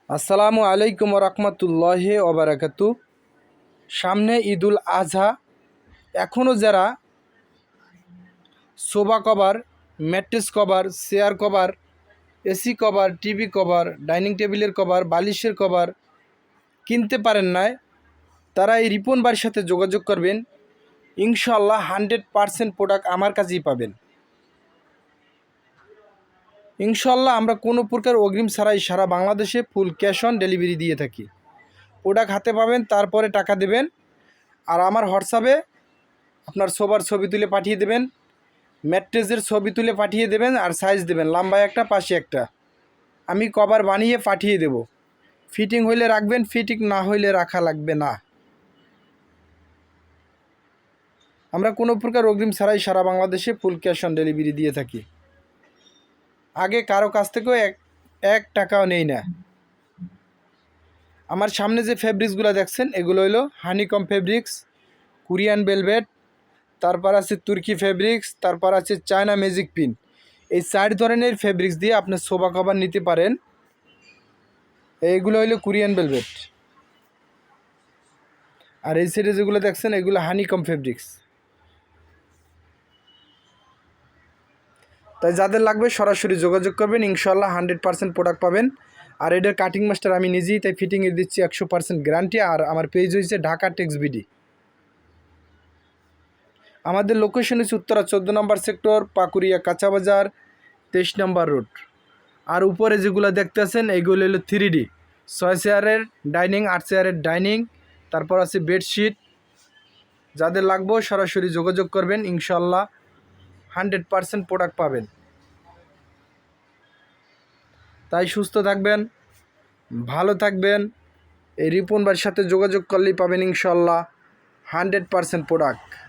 আসসালামু আলাইকুম রহমতুল্লাহি ওবারাকাতু। সামনে ঈদুল আজহা। এখনও যারা sofa cover, mattress cover, chair cover, AC cover, TV cover, dining টেবিলের কভার, বালিশের কভার কিনতে পারেন নাই, তারা এই রিপন ভাইয়ের সাথে যোগাযোগ করবেন। ইনশাআল্লাহ 100% প্রোডাক্ট আমার কাছেই পাবেন। ইনশাআল্লাহ আমরা কোনো প্রকার অগ্রিম ছাড়াই সারা বাংলাদেশে ফুল ক্যাশ অন ডেলিভারি দিয়ে থাকি। প্রোডাক্ট হাতে পাবেন, তারপরে টাকা দেবেন। আর আমার হোয়াটসঅ্যাপে আপনার সোফার ছবি তুলে পাঠিয়ে দেবেন, ম্যাট্রেসের ছবি তুলে পাঠিয়ে দেবেন, আর সাইজ দেবেন লম্বায় একটা, পাশে একটা। আমি কভার বানিয়ে পাঠিয়ে দেব। ফিটিং হইলে রাখবেন, ফিটিং না হইলে রাখা লাগবে না। আমরা কোনো প্রকার অগ্রিম ছাড়াই সারা বাংলাদেশে ফুল ক্যাশ অন ডেলিভারি দিয়ে থাকি। আগে কারো কাছ থেকেও এক টাকাও নেই না। আমার সামনে যে ফেব্রিক্সগুলো দেখছেন, এগুলো হলো হানিকম ফেব্রিক্স, কোরিয়ান ভেলভেট, তারপর আছে তুর্কি ফেব্রিক্স, তারপর আছে চায়না ম্যাজিক পিন। এই 4 ধরনের ফেব্রিক্স দিয়ে আপনি সোফা কভার নিতে পারেন। এইগুলো হলো কোরিয়ান ভেলভেট। আর এই সাইডে যেগুলো দেখছেন, এগুলো হানিকম ফেব্রিক্স। তাই যাদের লাগবে সরাসরি যোগাযোগ করবেন, ইনশাআল্লাহ 100% প্রোডাক্ট পাবেন। আর এটার কাটিং মাস্টার আমি নিজেই, তাই ফিটিংয়ের দিচ্ছি 100% গ্যারান্টি। আর আমার পেজ হয়েছে ঢাকা টেক্স বিডি। আমাদের লোকেশন হচ্ছে উত্তরা 14 নম্বর সেক্টর, পাকুরিয়া কাঁচা বাজার, 23 নম্বর রোড। আর উপরে যেগুলো দেখতেছেন, এইগুলো হলো 3D 6 চেয়ারের ডাইনিং, 8 চেয়ারের ডাইনিং, তারপর আছে বেডশিট। যাদের লাগবে সরাসরি যোগাযোগ করবেন, ইনশাআল্লাহ 100% প্রোডাক্ট পাবেন। তাই সুস্থ থাকবেন, ভালো থাকবেন। এই রিপন ভাইয়ের সাথে যোগাযোগ করলেই পাবেন ইনশাআল্লাহ 100% প্রোডাক্ট।